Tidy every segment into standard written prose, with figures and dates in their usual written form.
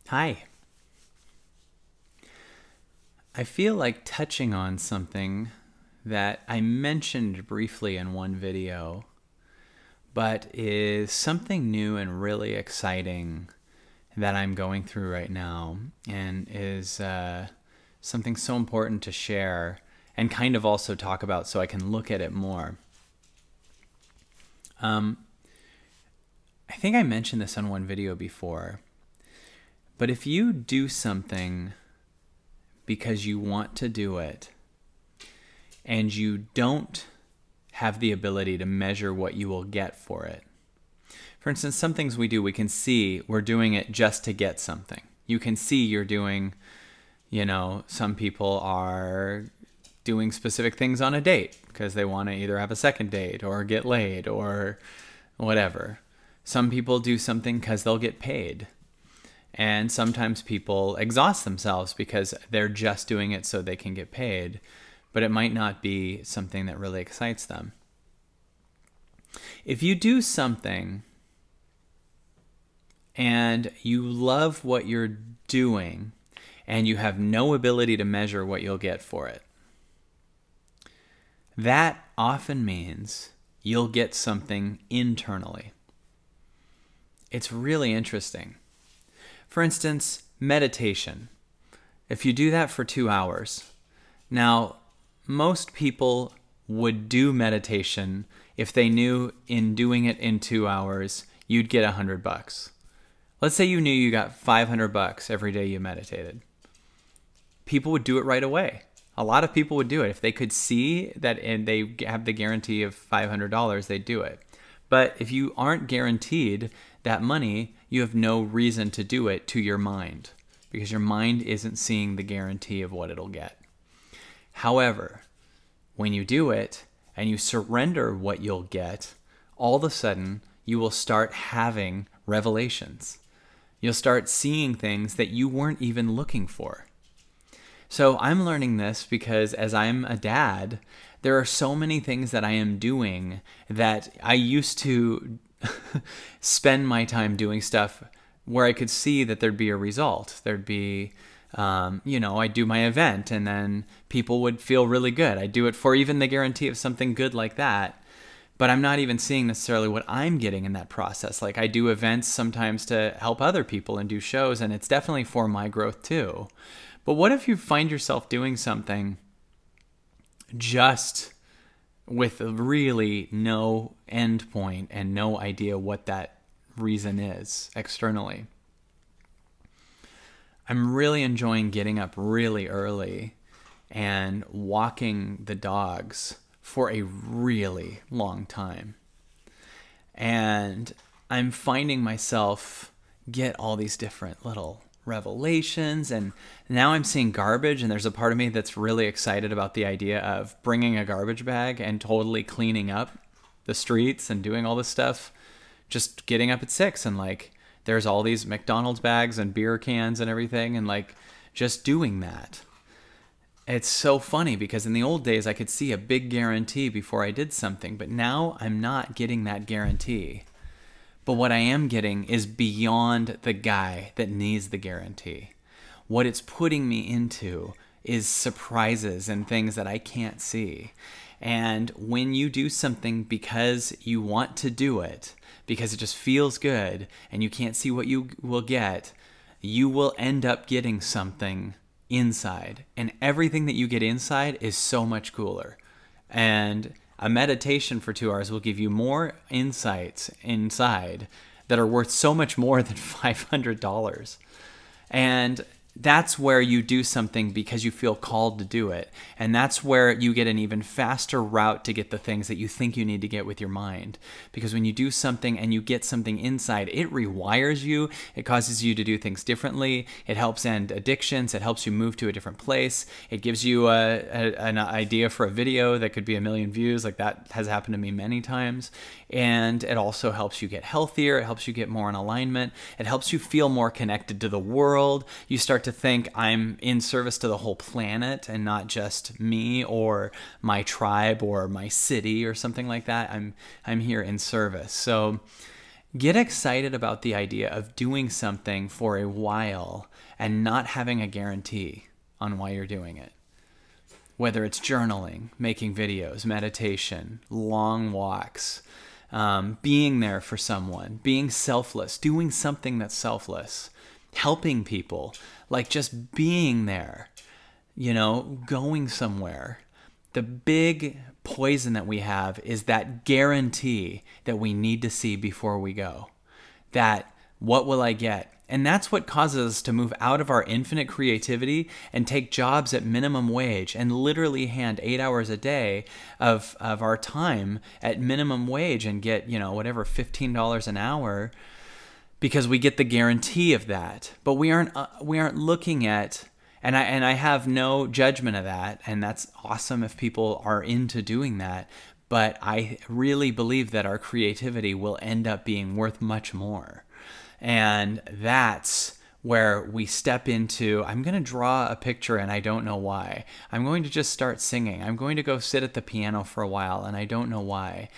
Hi. I feel like touching on something that I mentioned briefly in one video, but is something new and really exciting that I'm going through right now, and is something so important to share and kind of also talk about so I can look at it more. I think I mentioned this on one video before, but if you do something because you want to do it and you don't have the ability to measure what you will get for it. For instance, some things we do, we can see we're doing it just to get something. You can see you're doing, some people are doing specific things on a date because they want to either have a second date or get laid or whatever. Some people do something because they'll get paid. And sometimes people exhaust themselves because they're just doing it so they can get paid, but it might not be something that really excites them. If you do something and you love what you're doing and you have no ability to measure what you'll get for it, that often means you'll get something internally. It's really interesting. For instance, meditation. If you do that for 2 hours, now most people would do meditation if they knew in doing it in 2 hours, you'd get $100. Let's say you knew you got $500 every day you meditated. People would do it right away. A lot of people would do it. If they could see that and they have the guarantee of $500, they'd do it. But if you aren't guaranteed that money, you have no reason to do it to your mind because your mind isn't seeing the guarantee of what it'll get. However, when you do it and you surrender what you'll get, all of a sudden you will start having revelations. You'll start seeing things that you weren't even looking for. So I'm learning this because as I'm a dad, there are so many things that I am doing that I used to spend my time doing stuff where I could see that there'd be a result. There'd be, I'd do my event and then people would feel really good. I'd do it for even the guarantee of something good like that. But I'm not even seeing necessarily what I'm getting in that process. Like I do events sometimes to help other people and do shows, and it's definitely for my growth too. But what if you find yourself doing something just with really no end point and no idea what that reason is externally? I'm really enjoying getting up really early and walking the dogs for a really long time. And I'm finding myself get all these different little revelations, and now I'm seeing garbage, and there's a part of me that's really excited about the idea of bringing a garbage bag and totally cleaning up the streets and doing all this stuff. Just getting up at 6 and there's all these McDonald's bags and beer cans and everything, and just doing that. It's so funny because in the old days I could see a big guarantee before I did something, but now I'm not getting that guarantee. But what I am getting is beyond the guy that needs the guarantee. What it's putting me into is surprises and things that I can't see. And when you do something because you want to do it, because it just feels good and you can't see what you will get, you will end up getting something inside. And everything that you get inside is so much cooler. And a meditation for 2 hours will give you more insights inside that are worth so much more than $500. And that's where you do something because you feel called to do it. And that's where you get an even faster route to get the things that you think you need to get with your mind. Because when you do something and you get something inside, it rewires you. It causes you to do things differently. It helps end addictions. It helps you move to a different place. It gives you an idea for a video that could be 1 million views. Like that has happened to me many times. And it also helps you get healthier. It helps you get more in alignment. It helps you feel more connected to the world. You start to think I'm in service to the whole planet and not just me or my tribe or my city or something like that. I'm here in service. So Get excited about the idea of doing something for a while and not having a guarantee on why you're doing it. Whether it's journaling, making videos, meditation, long walks, being there for someone, being selfless, doing something that's selfless, helping people, like just being there, going somewhere. The big poison that we have is that guarantee that we need to see before we go. That, what will I get? And that's what causes us to move out of our infinite creativity and take jobs at minimum wage and literally hand 8 hours a day of our time at minimum wage and get, whatever, $15 an hour, because we get the guarantee of that. But we aren't looking at, and I have no judgment of that, and that's awesome if people are into doing that. But I really believe that our creativity will end up being worth much more. And that's where we step into, I'm going to draw a picture and I don't know why. I'm going to just start singing. I'm going to go sit at the piano for a while and I don't know why.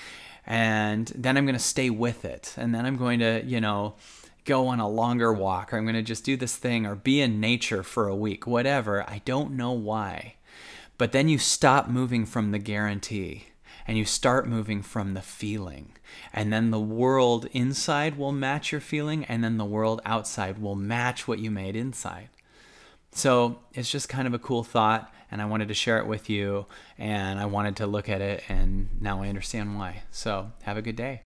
And then I'm going to stay with it. And then I'm going to, go on a longer walk, or I'm going to just do this thing, or be in nature for a week, whatever. I don't know why. But then you stop moving from the guarantee and you start moving from the feeling. And then the world inside will match your feeling, and then the world outside will match what you made inside. So it's just kind of a cool thought, and I wanted to share it with you, and I wanted to look at it, and now I understand why. So have a good day.